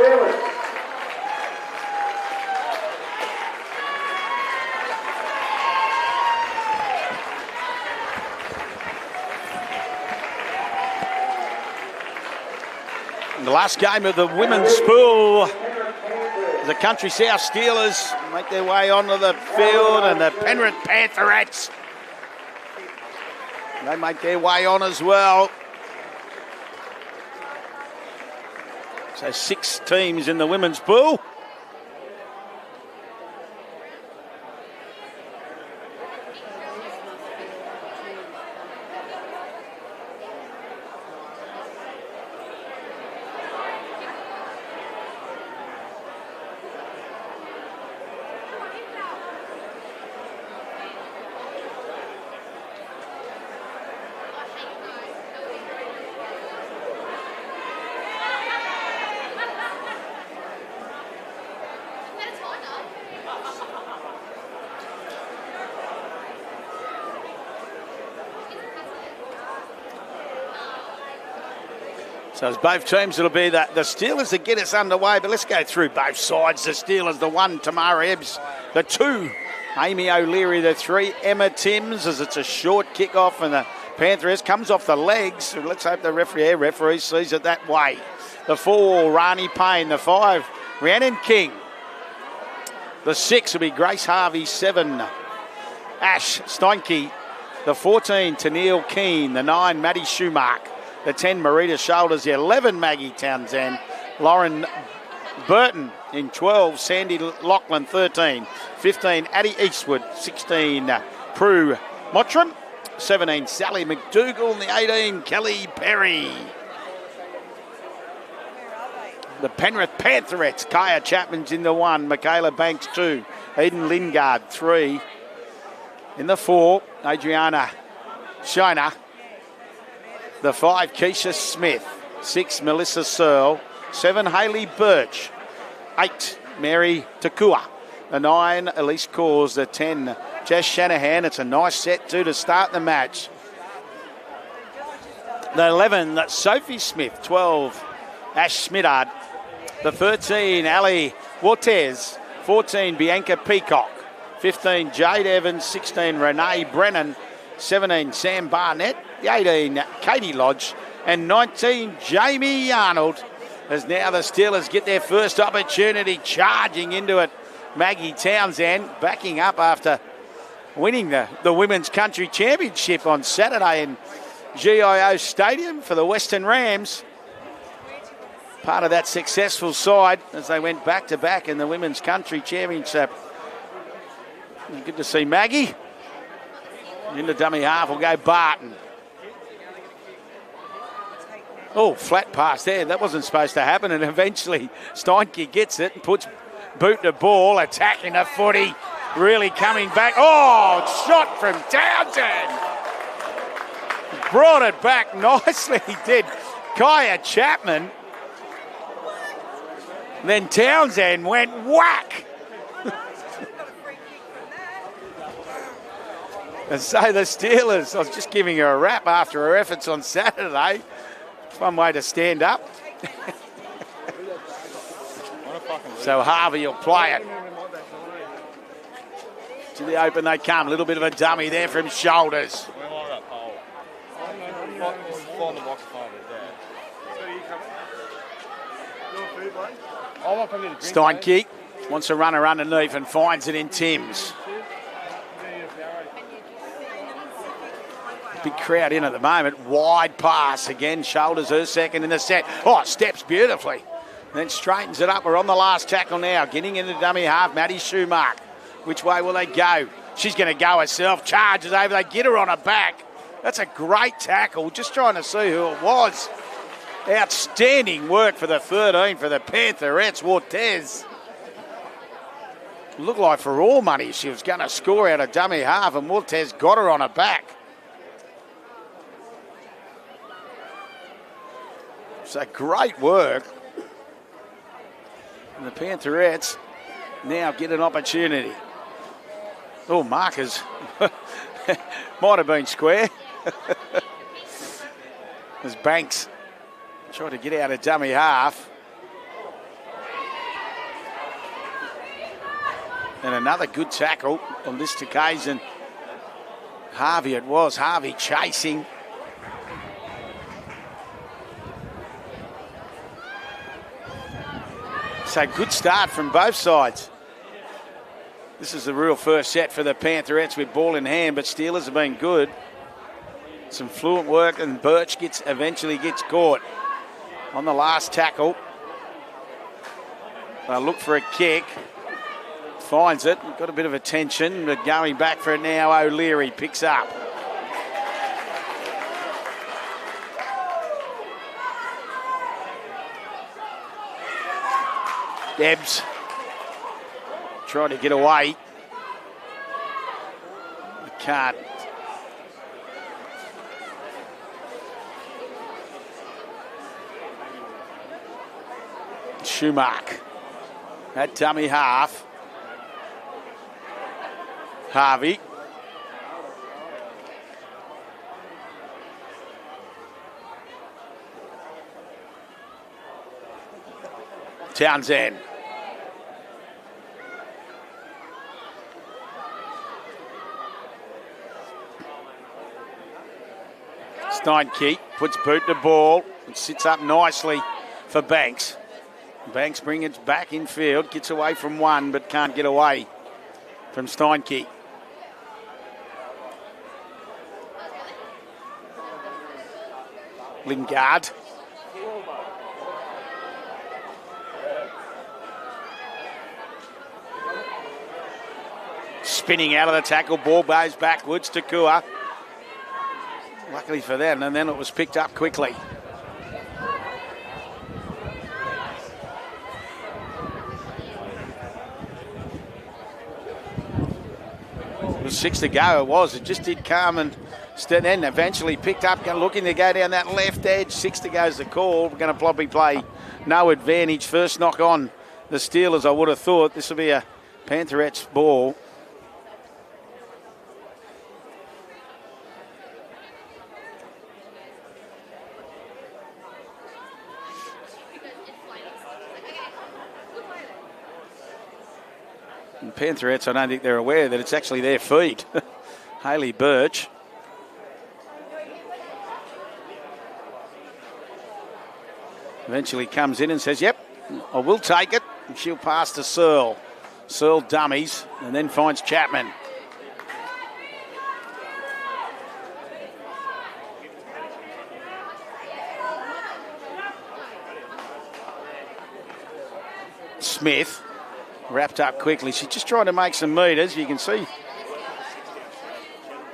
The last game of the women's pool, the Country South Steelers make their way onto the field, and the Penrith Pantherettes, they make their way on as well. So 6 teams in the women's pool. So as both teams, it'll be the Steelers that get us underway, but let's go through both sides. The Steelers, the 1, Tamara Ebbs, the 2, Amy O'Leary, the 3, Emma Timms, as it's a short kick-off, and the Panthers comes off the legs. So let's hope the referee sees it that way. The 4, Rani Payne, the 5, Rhiannon King. The 6 will be Grace Harvey, 7, Ash Steinke, the 14, Tennille Keane, the 9, Maddie Schumark, the 10, Marita Shoulders, the 11, Maggie Townsend, Lauren Burton in 12, Sandy Lachlan 13, 15, Addie Eastwood, 16, Prue Mottram, 17, Sally McDougall, and the 18, Kelly Perry. The Penrith Pantherettes, Kaya Chapman's in the 1, Michaela Banks 2, Eden Lingard 3, in the 4, Adriana Shiner, the 5, Keisha Smith, 6, Melissa Searle, 7, Hayley Birch, 8, Mary Takua, the 9, Elise Cause, the 10, Jess Shanahan. It's a nice set too to start the match. The 11, that's Sophie Smith, 12, Ash Smidard, the 13, Ali Watez, 14, Bianca Peacock, 15, Jade Evans, 16, Renee Brennan, 17, Sam Barnett, the 18, Katie Lodge, and 19, Jamie Arnold, as now the Steelers get their first opportunity, charging into it. Maggie Townsend backing up after winning the Women's Country Championship on Saturday in GIO Stadium for the Western Rams. Part of that successful side as they went back-to-back in the Women's Country Championship. Good to see Maggie. In the dummy half will go Barton. Oh, flat pass there. That wasn't supposed to happen. And eventually Steinke gets it and puts boot to ball, attacking the footy. Really coming back. Oh, shot from Townsend. Brought it back nicely, he did. Kaya Chapman. Then Townsend went whack. And so the Steelers, I was just giving her a rap after her efforts on Saturday. It's one way to stand up. So Harvey will play it. To the open they come. A little bit of a dummy there from Shoulders. Steinke wants to run her underneath and finds it in Timms. Big crowd in at the moment. Wide pass again. Shoulders her second in the set. Oh, steps beautifully. Then straightens it up. We're on the last tackle now. Getting into dummy half. Maddie Schumark. Which way will they go? She's going to go herself. Charges over. They get her on her back. That's a great tackle. Just trying to see who it was. Outstanding work for the 13 for the Pantherettes. Watez. Looked like for all money she was going to score out of dummy half, and Watez got her on her back. So great work. And the Pantherettes now get an opportunity. Oh, markers. Might have been square. As Banks tried to get out of dummy half. And another good tackle on this occasion. Harvey it was. Harvey chasing. So good start from both sides. This is the real first set for the Pantherettes with ball in hand, but Steelers have been good. Some fluent work, and Birch eventually gets caught on the last tackle. They'll look for a kick. Finds it. Got a bit of attention, but going back for it now, O'Leary picks up. Ebbs trying to get away. He can't. Schumacher at dummy half. Harvey. Townsend. Steinke puts boot to ball and sits up nicely for Banks. Banks brings it back in field, gets away from one but can't get away from Steinke. Lingard. Spinning out of the tackle, ball goes backwards to Kua. Luckily for them, and then it was picked up quickly. It was 6 to go, it was. It just did come and then eventually picked up, looking to go down that left edge. 6 to go is the call. We're going to probably play no advantage. First knock on the Steelers, I would have thought. This will be a Pantherettes ball. And Pantherettes, I don't think they're aware that it's actually their feet. Hayley Birch. Eventually comes in and says, yep, I will take it. And she'll pass to Searle. Searle dummies and then finds Chapman. Smith wrapped up quickly. She's just trying to make some metres. You can see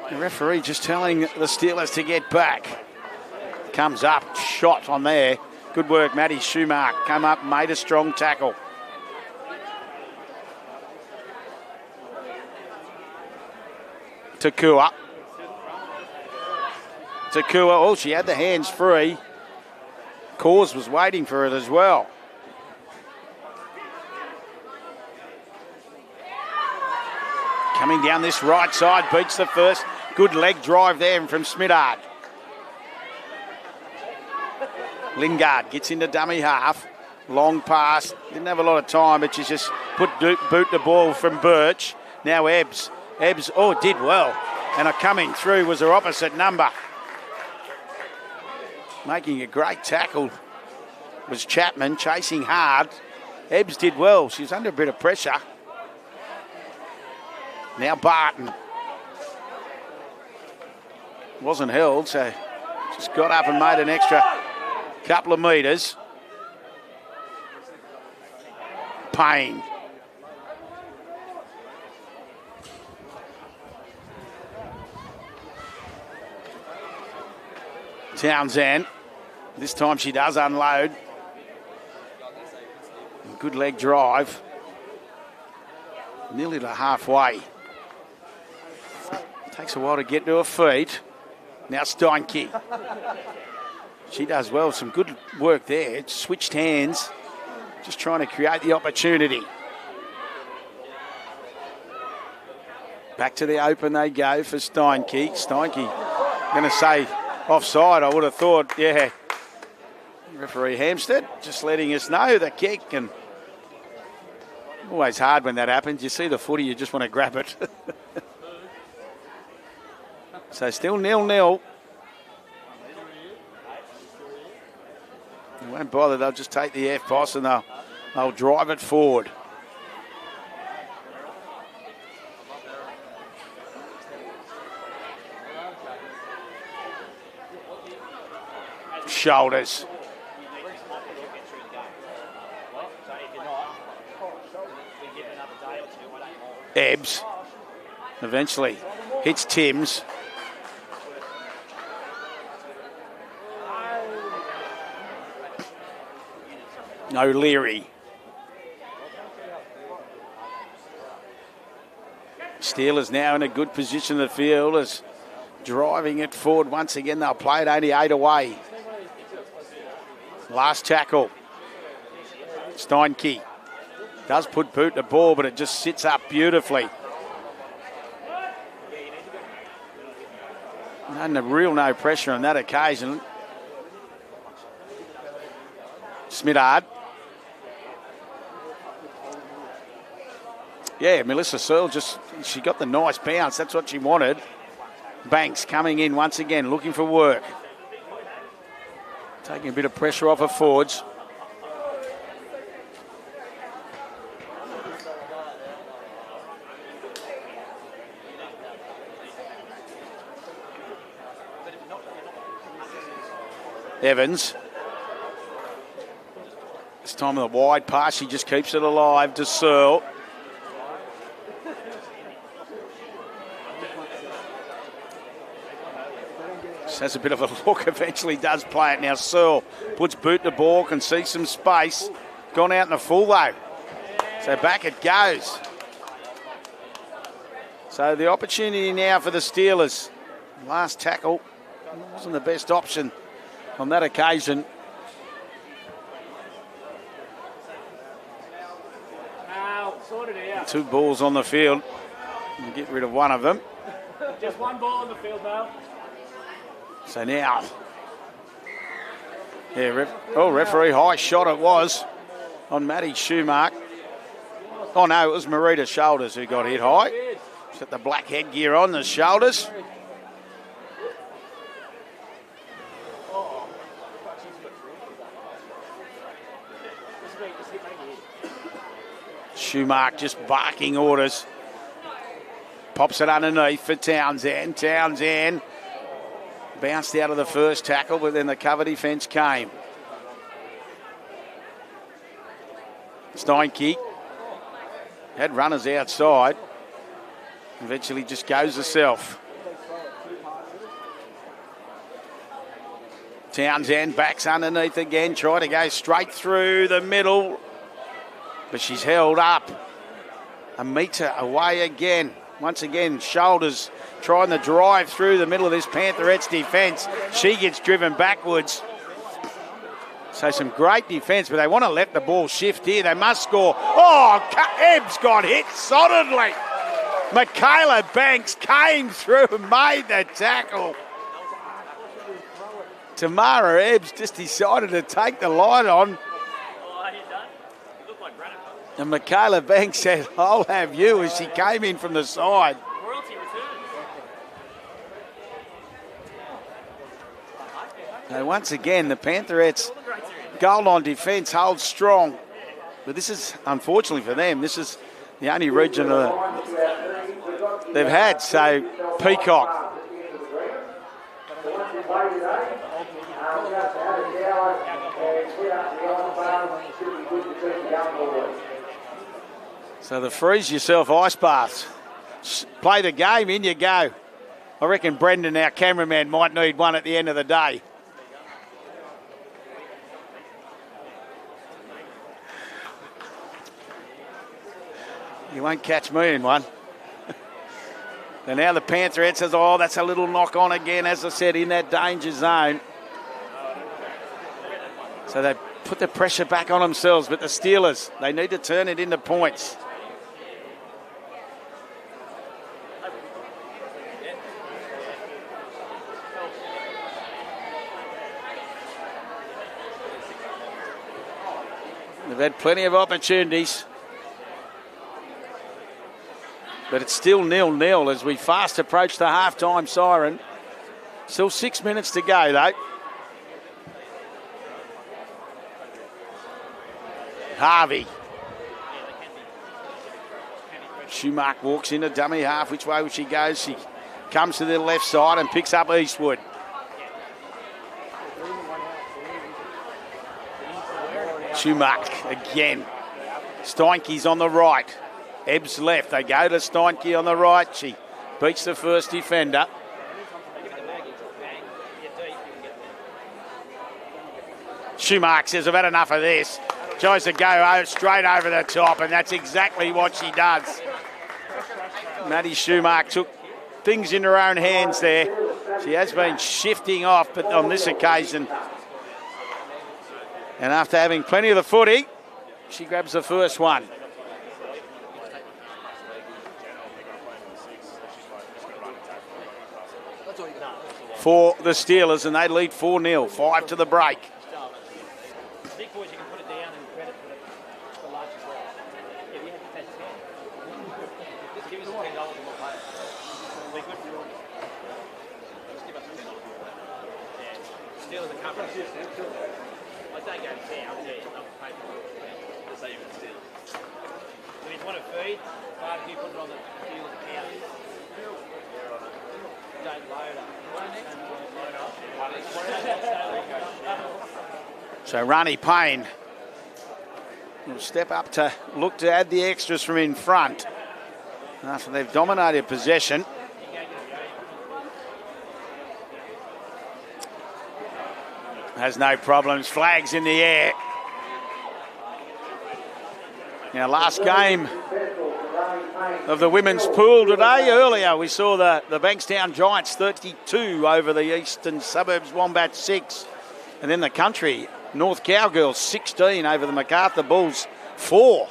the referee just telling the Steelers to get back. Comes up, shot on there. Good work, Maddie Schumacher. Come up, made a strong tackle. Takua. Oh, she had the hands free. Cause was waiting for it as well. Coming down this right side, beats the first. Good leg drive there from Smithard. Lingard gets into dummy half. Long pass. Didn't have a lot of time, but she's just boot the ball from Birch. Now Ebbs. Ebbs, did well. And coming through was her opposite number. Making a great tackle was Chapman, chasing hard. Ebbs did well. She was under a bit of pressure. Now Barton. Wasn't held, so just got up and made an extra couple of metres. Payne. Townsend. This time she does unload. Good leg drive. Nearly to halfway. Takes a while to get to her feet. Now Steinke. She does well. Some good work there. It's switched hands. Just trying to create the opportunity. Back to the open they go for Steinke. Steinke going to say offside, I would have thought, yeah. Referee Hampstead just letting us know the kick, and Always hard when that happens. You see the footy, you just want to grab it. So still 0-0. They won't bother. They'll just take the F-boss and they'll drive it forward. Shoulders. Ebbs. Eventually hits Timms. O'Leary. Steelers now in a good position in the field as driving it forward once again. They'll play it only 8 away. Last tackle. Steinke does put boot the ball, but it just sits up beautifully. And no pressure on that occasion. Smithard. Yeah, Melissa Searle she got the nice bounce. That's what she wanted. Banks coming in once again, looking for work. Taking a bit of pressure off her forwards. Evans. This time of the wide pass, she just keeps it alive to Searle. Just has a bit of a look, eventually does play it. Now Searle puts boot the ball, can see some space. Gone out in the full though. So back it goes. So the opportunity now for the Steelers. Last tackle wasn't the best option on that occasion. Two balls on the field. We'll get rid of one of them. Just one ball on the field now. So now, referee high shot it was on Maddie Schumark. Oh no, it was Marita Shoulders who got hit high. She's got the black headgear on the shoulders. Schumark just barking orders. Pops it underneath for Townsend. Townsend bounced out of the first tackle, but then the cover defence came. Steinke had runners outside. Eventually just goes herself. Townsend backs underneath again, trying to go straight through the middle, but she's held up. A metre away again. Once again, Shoulders trying to drive through the middle of this Pantherettes defence. She gets driven backwards. So some great defence, but they want to let the ball shift here. They must score. Oh, Ebbs got hit solidly. Michaela Banks came through and made the tackle. Tamara Ebbs just decided to take the line on. And Michaela Banks said, I'll have you, as she came in from the side. Now, once again, the Pantherettes goal line defence holds strong. But this is, unfortunately for them, this is the only region they've had. So, Peacock. So the freeze yourself ice baths. Play the game, in you go. I reckon Brendan, our cameraman, might need one at the end of the day. You won't catch me in one. And now the Pantherettes says, oh, that's a little knock on again, as I said, in that danger zone. So they put the pressure back on themselves, but the Steelers, they need to turn it into points. They've had plenty of opportunities. But it's still 0-0 as we fast approach the half-time siren. Still 6 minutes to go, though. Harvey. Schumacher walks into dummy half. Which way would she go? She comes to the left side and picks up Eastwood. Schumacher again. Steinke's on the right. Ebbs left. They go to Steinke on the right. She beats the first defender. Schumacher says, I've had enough of this. Tries to go straight over the top, and that's exactly what she does. Maddie Schumacher took things into her own hands there. She has been shifting off, but on this occasion, and after having plenty of the footy, she grabs the first one. For the Steelers, and they lead 4-0, 5 to the break. So Ronnie Payne will step up to look to add the extras from in front after they've dominated possession. Has no problems, flags in the air. Now, last game of the women's pool today. Earlier, we saw the Bankstown Giants 32 over the Eastern Suburbs Wombats 6. And then the country, North Cowgirls 16 over the MacArthur Bulls 4.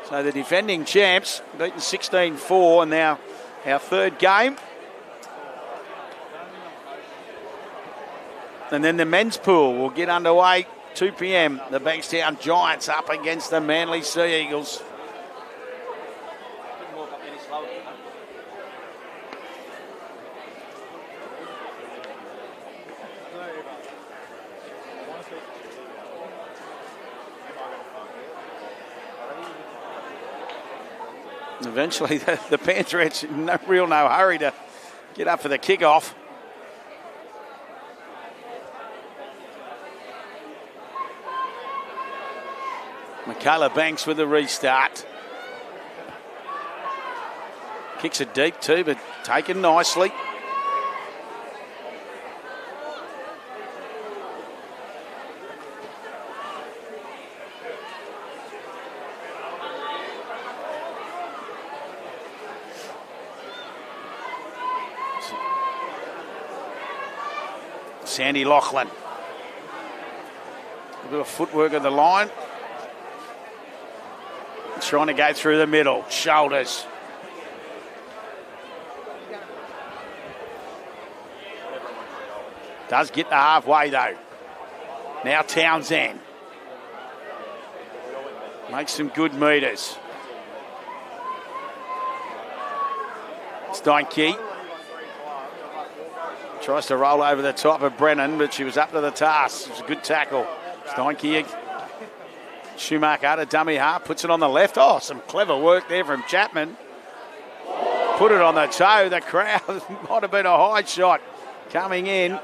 So the defending champs beaten 16-4, and now our third game. And then the men's pool will get underway 2 p.m. The Bankstown Giants up against the Manly Sea Eagles. Eventually, the Panthers in no hurry to get up for the kickoff. Michaela Banks with the restart. Kicks it deep too, but taken nicely. Sandy Loughlin. A bit of footwork at the line. Trying to go through the middle. Shoulders. Does get the halfway though. Now Townsend. Makes some good metres. Steinke. Tries to roll over the top of Brennan, but she was up to the task. It was a good tackle. Steinke. Schumacher to dummy half, puts it on the left. Oh, some clever work there from Chapman. Put it on the toe. The crowd might have been a high shot coming in.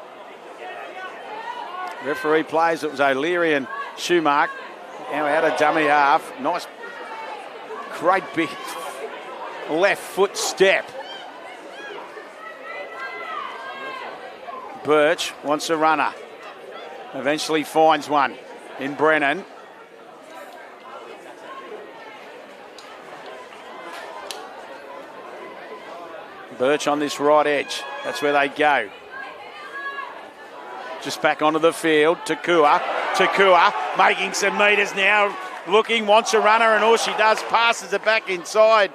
Referee plays. It was O'Leary and Schumacher. Now out of dummy half. Nice, great big left foot step. Birch wants a runner. Eventually finds one in Brennan. Birch on this right edge. That's where they go. Just back onto the field. Takua making some metres now. Looking, wants a runner, and all she does, passes it back inside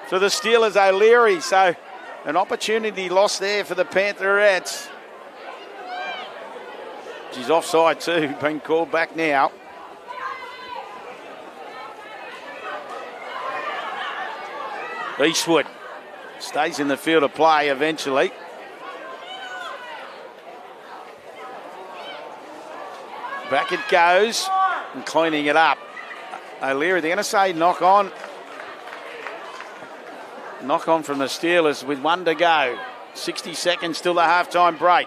for the Steelers, O'Leary. So an opportunity lost there for the Pantherettes. She's offside too, being called back now. Eastwood stays in the field of play eventually. Back it goes and cleaning it up. O'Leary, they're going to say knock on. Knock on from the Steelers with 1 to go. 60 seconds till the halftime break.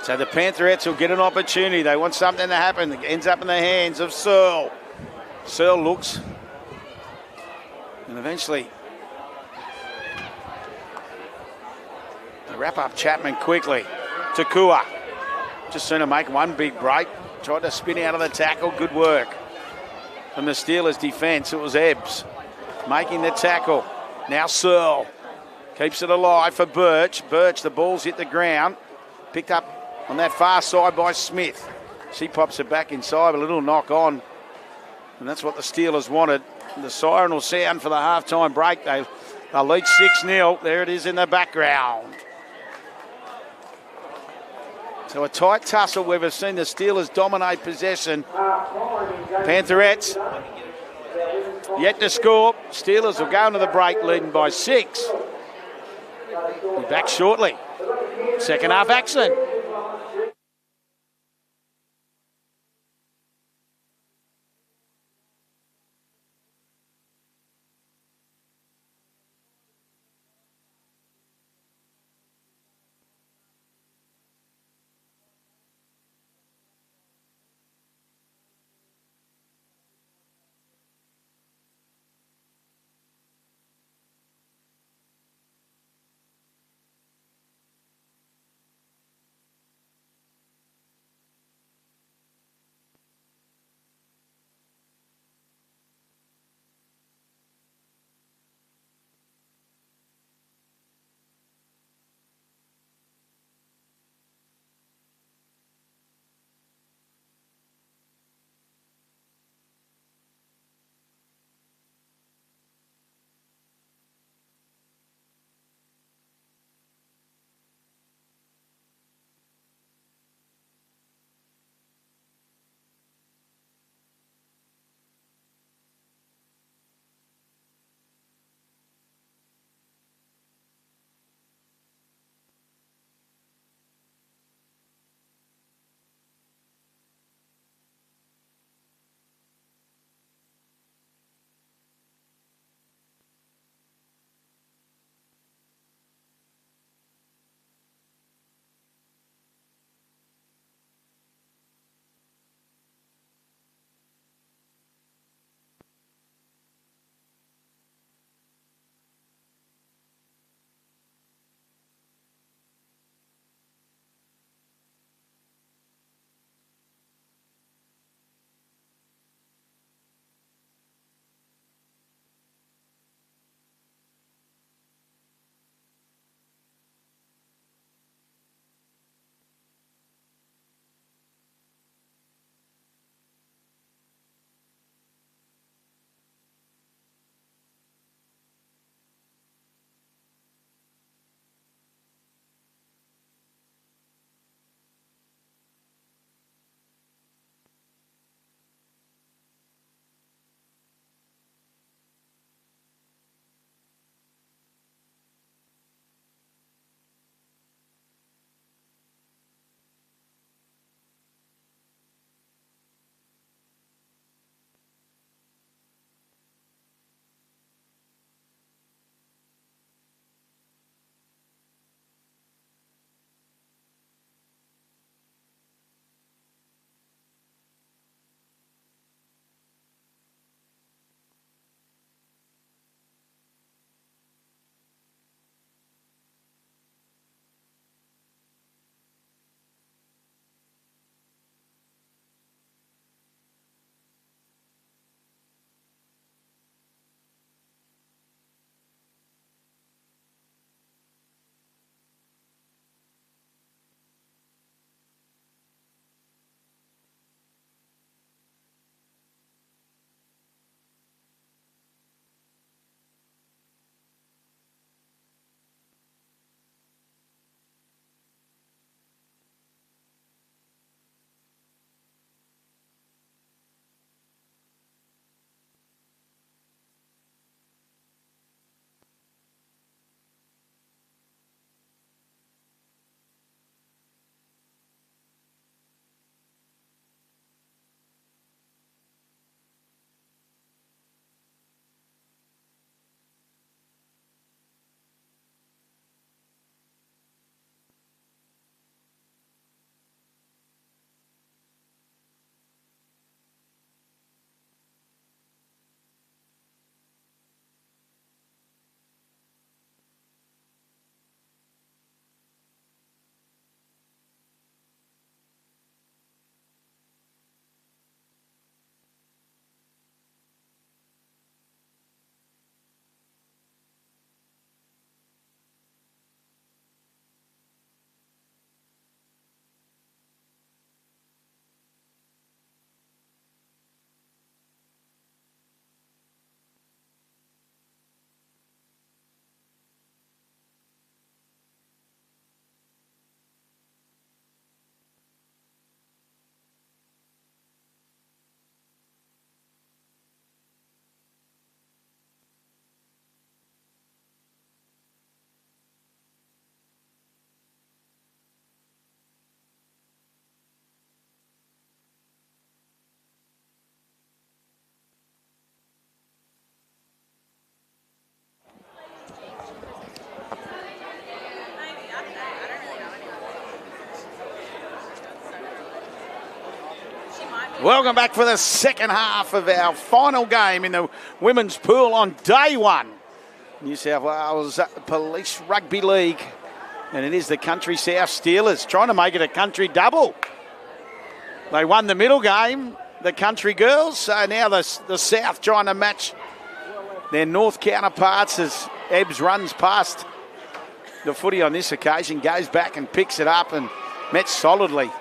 So the Pantherettes will get an opportunity. They want something to happen. It ends up in the hands of Searle. Searle looks. And eventually, they wrap up Chapman quickly. Takua just soon to make one big break. Tried to spin out of the tackle. Good work from the Steelers' defence. It was Ebbs making the tackle. Now Searle keeps it alive for Birch. Birch, the ball's hit the ground. Picked up on that far side by Smith. She pops it back inside, a little knock on. And that's what the Steelers wanted. The siren will sound for the halftime break. They'll lead 6-0. There it is in the background. So a tight tussle. We've seen the Steelers dominate possession. Pantherettes yet to score. Steelers will go into the break leading by 6. Be back shortly. Second half action. Welcome back for the second half of our final game in the women's pool on day one. New South Wales Police Rugby League. And it is the Country South Steelers trying to make it a country double. They won the middle game, the Country girls. So now the South trying to match their North counterparts as Ebbs runs past the footy on this occasion, goes back and picks it up and met solidly.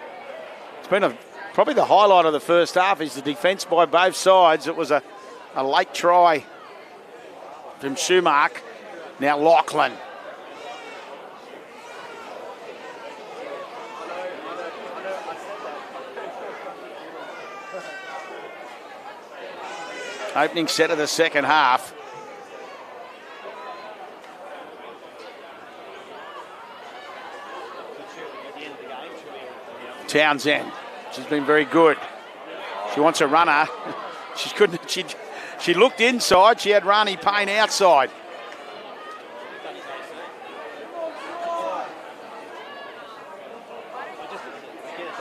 It's been probably the highlight of the first half is the defence by both sides. It was a late try from Schumark. Now Lachlan. Opening set of the second half. Townsend. She's been very good. She wants a runner. She looked inside. She had Rani Payne outside.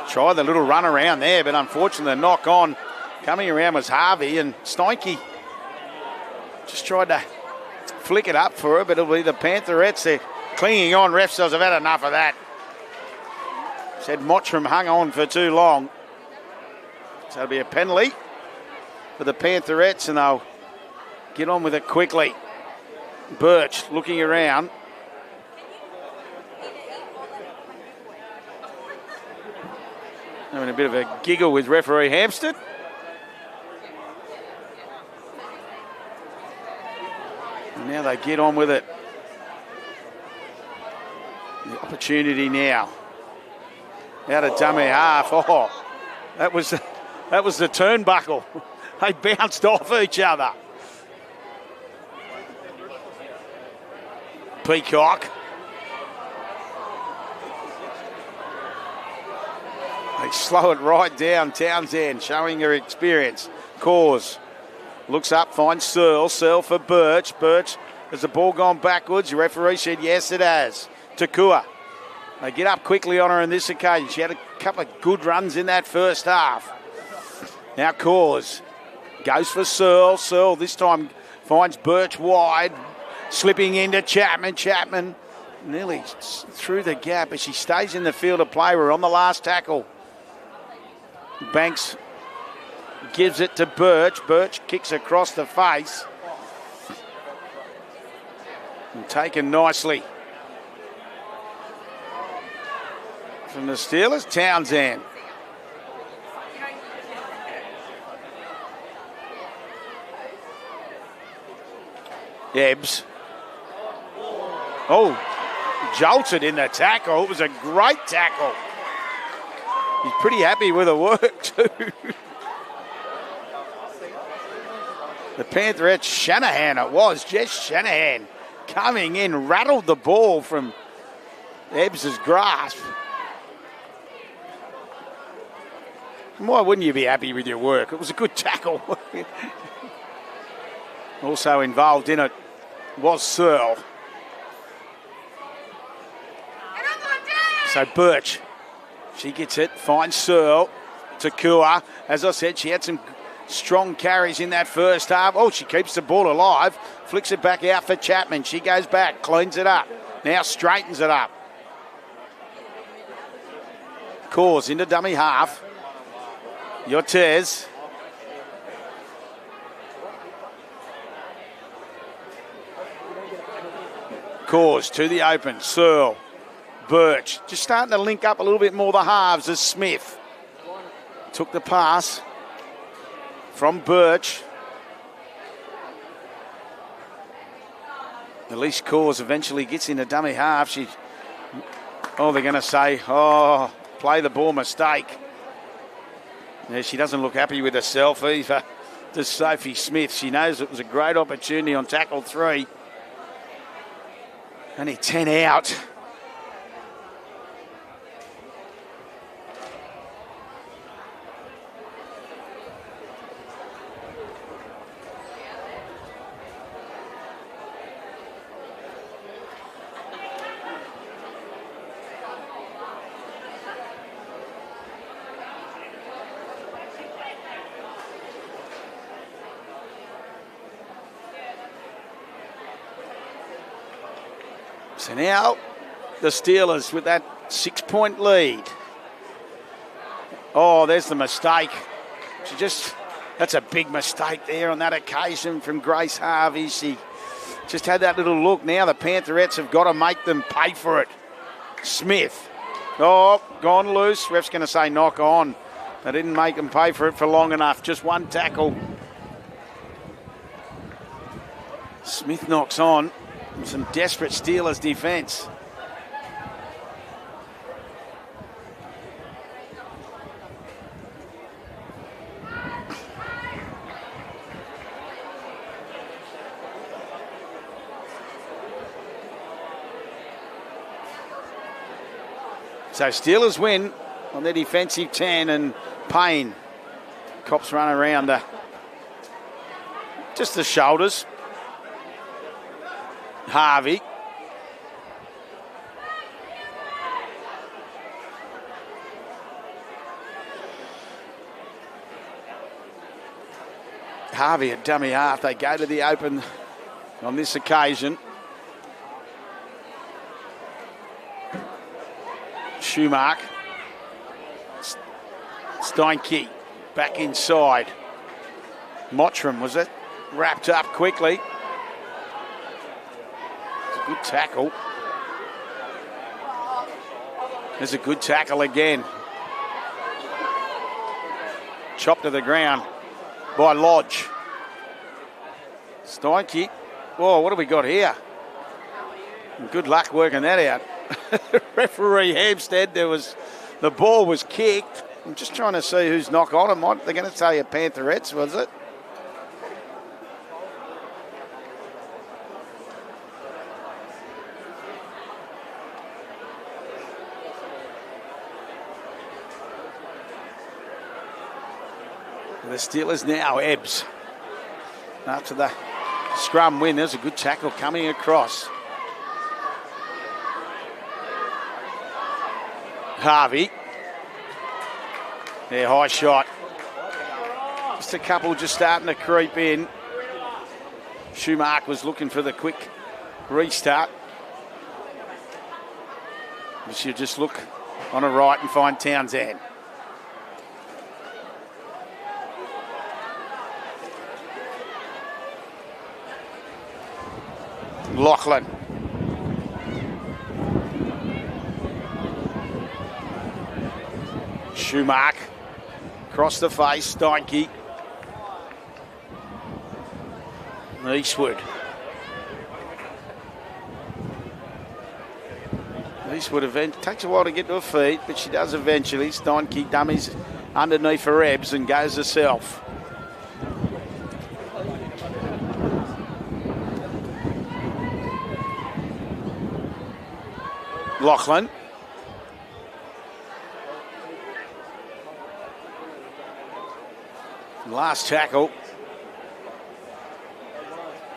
Tried the little run around there, but unfortunately the knock on coming around was Harvey, and Steinke just tried to flick it up for her, but it'll be the Pantherettes. They're clinging on. Ref says, I've had enough of that. Said Mottram hung on for too long. So it'll be a penalty for the Pantherettes, and they'll get on with it quickly. Birch looking around. Having a bit of a giggle with referee Hampstead. And now they get on with it. The opportunity now. Out of dummy half. Oh, that was the turnbuckle. They bounced off each other. Peacock. They slow it right down. Townsend showing her experience. Cause looks up, finds Searle. Searle for Birch. Birch, has the ball gone backwards? The referee said yes, it has. Takua. They get up quickly on her on this occasion. She had a couple of good runs in that first half. Now Cause goes for Searle. Searle this time finds Birch wide. Slipping into Chapman. Chapman nearly through the gap, but she stays in the field of play. We're on the last tackle. Banks gives it to Birch. Birch kicks across the face. And taken nicely from the Steelers. Townsend. Ebbs. Oh, jolted in the tackle. It was a great tackle. He's pretty happy with the work too. The Pantherettes, Shanahan it was, Jess Shanahan coming in, rattled the ball from Ebbs' grasp. And why wouldn't you be happy with your work? It was a good tackle. Also involved in it was Searle. So Birch, she gets it, finds Searle. Takua, as I said, she had some strong carries in that first half. Oh, she keeps the ball alive, flicks it back out for Chapman. She goes back, cleans it up, now straightens it up. Cause into dummy half. Yotez. Cause to the open. Searle. Birch. Just starting to link up a little bit more the halves as Smith. Took the pass from Birch. At least Cause eventually gets into dummy half. They're going to say, play the ball mistake. Yeah, she doesn't look happy with herself either. To Sophie Smith. She knows it was a great opportunity on tackle 3. Only 10 out. So now the Steelers with that 6-point lead. Oh, there's the mistake. That's a big mistake there on that occasion from Grace Harvey. She just had that little look. Now the Pantherettes have got to make them pay for it. Smith. Oh, gone loose. Ref's going to say knock on. They didn't make them pay for it for long enough. Just one tackle. Smith knocks on. Some desperate Steelers defence. So Steelers win on their defensive 10, and Payne. Cops run around just the shoulders. Harvey. Harvey at dummy half. They go to the open on this occasion. Schumark. Steinke back inside. Mottram, was it? Wrapped up quickly. Good tackle. There's a good tackle again. Chopped to the ground by Lodge. Steinke. Oh, what have we got here? Good luck working that out. Referee Hampstead, the ball was kicked. I'm just trying to see who's knock on him. They're going to say a Pantherettes, was it? The Steelers now, Ebbs. After the scrum win, there's a good tackle coming across. Harvey. Yeah, high shot. Just a couple just starting to creep in. Schumark was looking for the quick restart. You should just look on the right and find Townsend. Lachlan. Schumark. Across the face, Steinke. Eastwood. Eastwood takes a while to get to her feet, but she does eventually. Steinke dummies underneath her Ebbs and goes herself. Lachlan. Last tackle.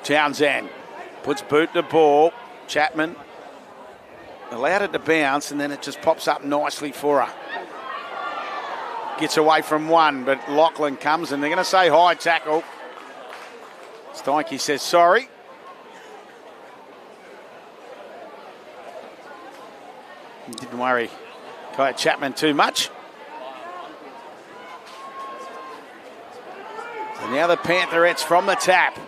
Townsend puts boot to ball. Chapman allowed it to bounce, and then it just pops up nicely for her. Gets away from one, but Lachlan comes, and they're going to say high tackle. Steinke says sorry. Didn't worry Kaya Chapman too much. And now the Pantherettes from the tap.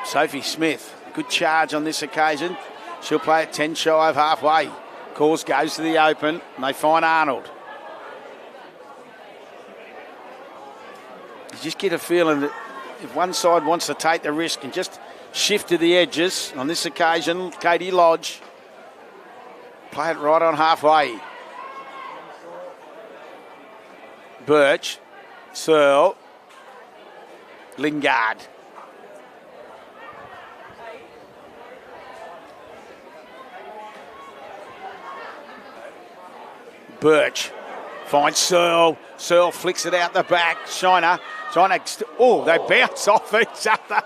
Sophie Smith, good charge on this occasion. She'll play at 10 shy of halfway. Course goes to the open, and they find Arnold. You just get a feeling that if one side wants to take the risk and just shift to the edges, on this occasion, Katie Lodge. Play it right on halfway. Birch. Searle. Lingard. Birch finds Searle. Searle flicks it out the back. Shiner. Oh, they bounce off each other.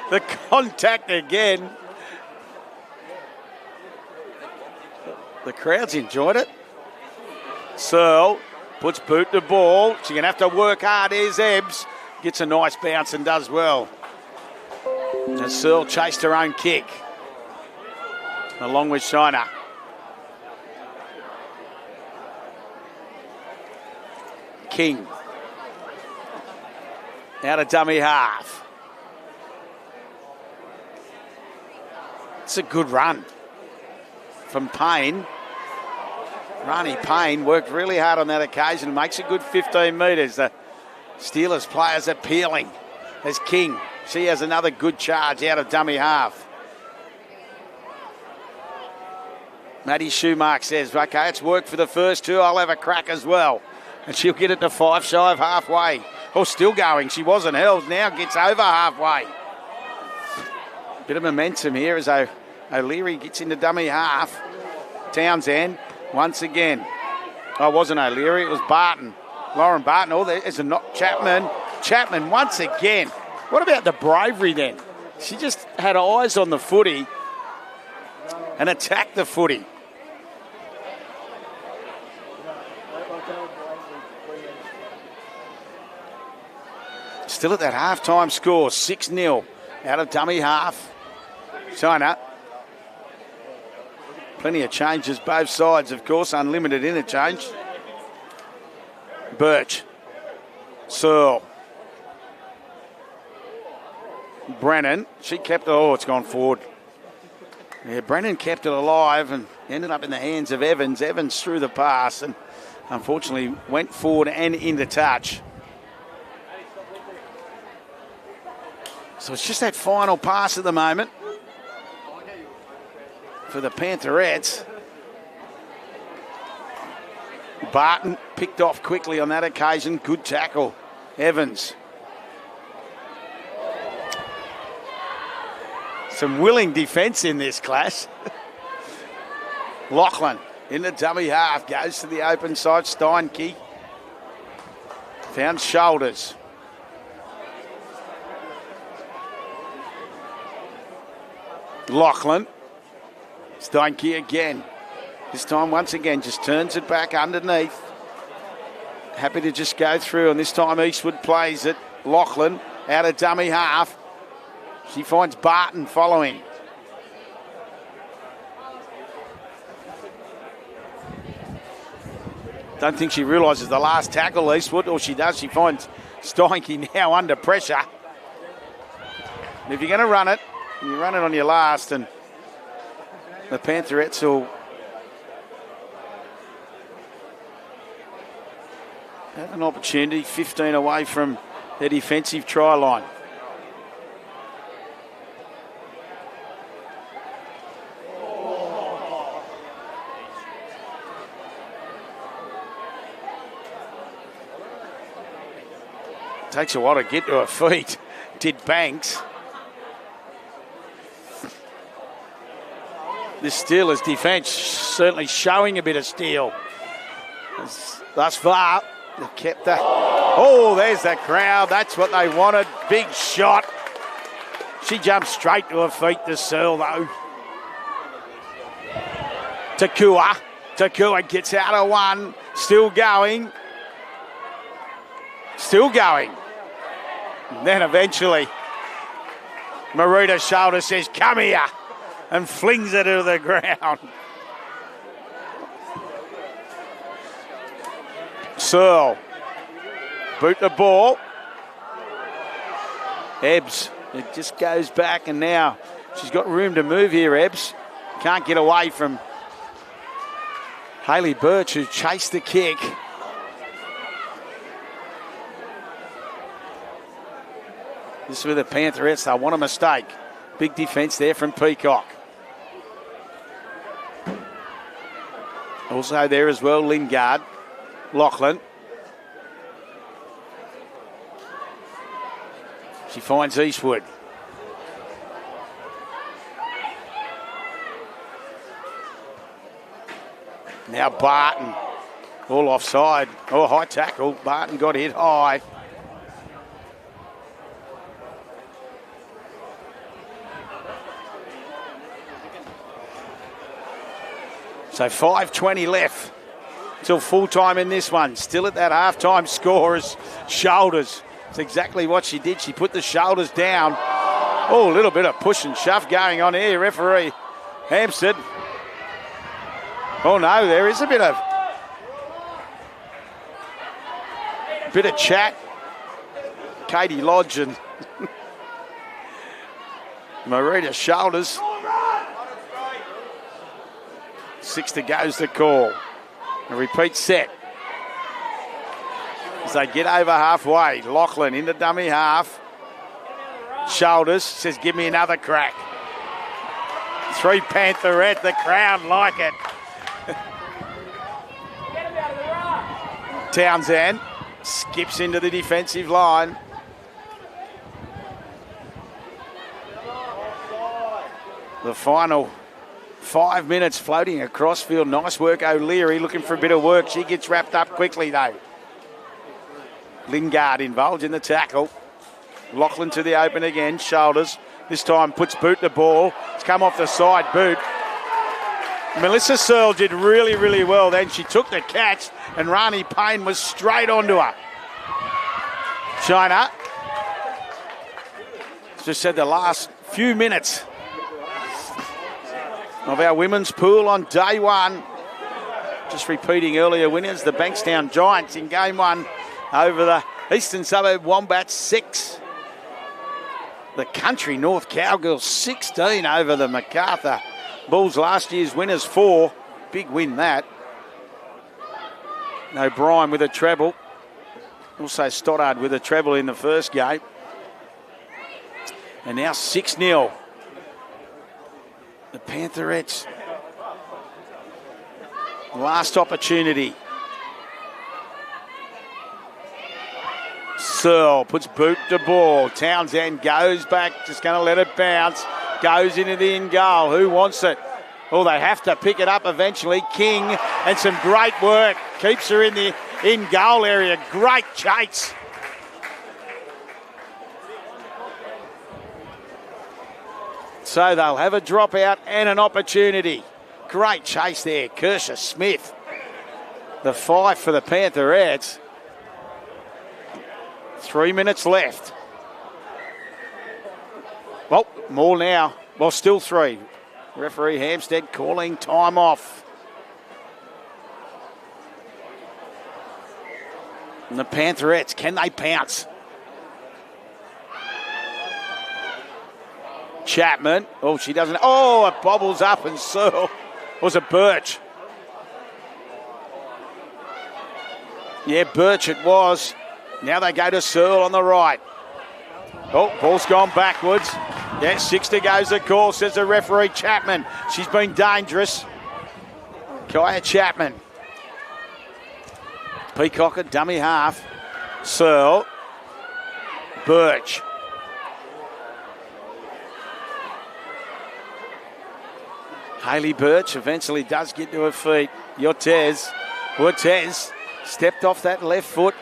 The contact again. The crowd's enjoyed it. Searle puts boot to ball. She's going to have to work hard. Here's Ebbs. Gets a nice bounce and does well. And Searle chased her own kick. along with Shiner. King. Out of dummy half. It's a good run from Payne. Ronnie Payne worked really hard on that occasion. Makes a good 15 metres. The Steelers players are peeling as King. She has another good charge out of dummy half. Maddie Schumark says, okay, it's worked for the first two. I'll have a crack as well. And she'll get it to 5 shy of halfway. Oh, still going. She wasn't held. Now gets over halfway. Bit of momentum here as O'Leary gets into dummy half. Townsend once again. Oh, it wasn't O'Leary. It was Barton. Lauren Barton. Oh, there's a knock. Chapman once again. What about the bravery then? She just had eyes on the footy and attacked the footy. Still at that half-time score, 6-0 out of dummy half. China. Plenty of changes, both sides, of course, unlimited interchange. Birch. Searle. Brennan. She kept it. Oh, it's gone forward. Yeah, Brennan kept it alive and ended up in the hands of Evans. Evans threw the pass and unfortunately went forward and into touch. So it's just that final pass at the moment for the Pantherettes. Barton picked off quickly on that occasion. Good tackle. Evans. Some willing defence in this clash. Lachlan in the dummy half. Goes to the open side. Steinke. Found shoulders. Lachlan. Steinke again. This time, once again, just turns it back underneath. Happy to just go through, and this time Eastwood plays it. Lachlan out of dummy half. She finds Barton following. Don't think she realises the last tackle, Eastwood. Or she does. She finds Steinke now under pressure. And if you're going to run it, you run it on your last, and the Pantherettes will have an opportunity, 15 away from their defensive try line. Takes a while to get to her feet. Did Banks. This Steelers defence certainly showing a bit of steel. Thus far, they've kept that. Oh, there's the crowd. That's what they wanted. Big shot. She jumped straight to her feet, the Searle, though. Takua. Takua gets out of one. Still going. Still going. And then eventually, Marita Shoulder says, come here, and flings it to the ground. Searle. Boot the ball. Ebbs. It just goes back, and now she's got room to move here, Ebbs. Can't get away from Hayley Birch, who chased the kick. This is with the Pantherettes. They want a mistake. Big defence there from Peacock. Also there as well, Lingard. Lachlan. She finds Eastwood. Now Barton. All offside. Oh, high tackle. Barton got hit high. So 5:20 left till full time in this one. Still at that half-time score is shoulders. It's exactly what she did. She put the shoulders down. Oh, a little bit of push and shove going on here. Referee Hampstead. Oh no, there is a bit of chat. Katie Lodge and Marita Shoulders. 6 to go's the call. A repeat set. As they get over halfway, Lachlan into dummy half. Shoulders says, give me another crack. 3 Pantherette, the crowd like it. Townsend skips into the defensive line. The final 5 minutes floating across field. Nice work, O'Leary looking for a bit of work. She gets wrapped up quickly though. Lingard involved in the tackle. Lachlan to the open again. Shoulders. This time puts Boot the ball. It's come off the side, Boot. Melissa Searle did really, really well then. She took the catch and Rani Payne was straight onto her. China. Just said the last few minutes of our women's pool on day one. Just repeating earlier winners, the Bankstown Giants in game 1 over the Eastern Suburb Wombats 6. The Country North Cowgirls 16 over the MacArthur Bulls, last year's winners 4. Big win that. O'Brien with a treble. Also Stoddard with a treble in the first game. And now 6-0. The Pantherettes. Last opportunity. Searle puts Boot to ball. Townsend goes back, just going to let it bounce. Goes into the in goal. Who wants it? Oh, they have to pick it up eventually. King, and some great work. Keeps her in the in goal area. Great chase. So they'll have a dropout and an opportunity. Great chase there. Kershaw Smith. The 5 for the Pantherettes. 3 minutes left. Well, more now. Well, still 3. Referee Hampstead calling time off. And the Pantherettes, can they pounce? Chapman. Oh, she doesn't. Oh, it bobbles up and Searle. Was it Birch? Yeah, Birch it was. Now they go to Searle on the right. Oh, ball's gone backwards. Yeah, 6 to go's the call, says the referee Chapman. She's been dangerous. Kaya Chapman. Peacock at dummy half. Searle. Birch. Hayley Birch eventually does get to her feet. Ortez stepped off that left foot.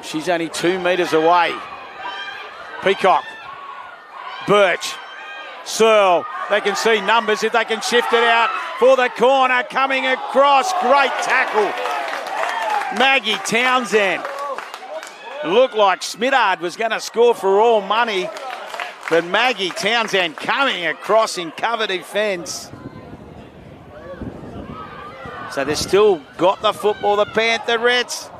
She's only 2 metres away. Peacock. Birch. Searle. They can see numbers if they can shift it out for the corner. Coming across. Great tackle. Maggie Townsend. Looked like Smithard was going to score for all money. But Maggie Townsend coming across in cover defence. So they've still got the football, the Pantherettes.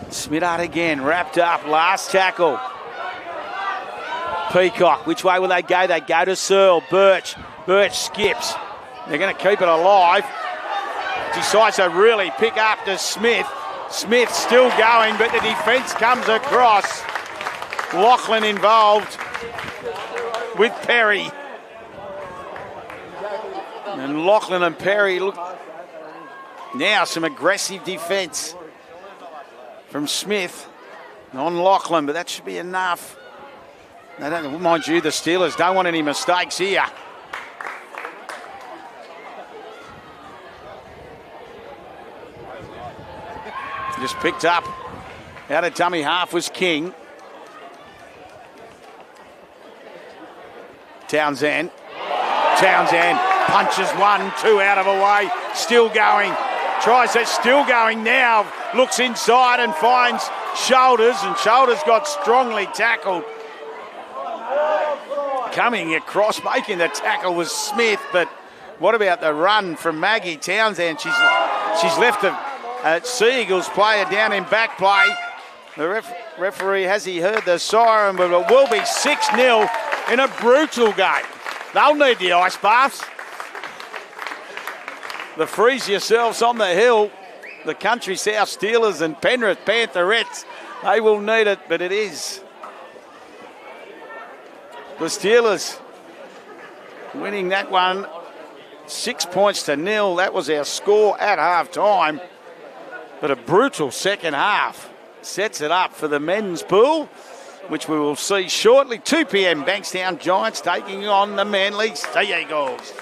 Smithard again, wrapped up, last tackle. Peacock, which way will they go? They go to Searle. Birch skips. They're going to keep it alive. Decides to really pick up to Smith. Smith still going, but the defence comes across. Lachlan involved with Perry. And Lachlan and Perry look. Now some aggressive defence from Smith on Lachlan, but that should be enough. They don't, mind you, the Steelers don't want any mistakes here. Just picked up. Out of dummy half was King. Townsend punches 1, 2 out of a way. Still going. Tries it, still going now. Looks inside and finds Shoulders, and Shoulders got strongly tackled. coming across, making the tackle was Smith, but what about the run from Maggie Townsend? She's left a Sea Eagles player down in back play. The referee, has he heard the siren? But it will be 6-0 in a brutal game. They'll need the ice baths. The freeze yourselves on the hill. The Country South Steelers and Penrith Pantherettes, they will need it, but it is the Steelers winning that one 6 points to 0. That was our score at half time. But a brutal second half sets it up for the men's pool, which we will see shortly. 2 p.m. Bankstown Giants taking on the Manly Sea Eagles.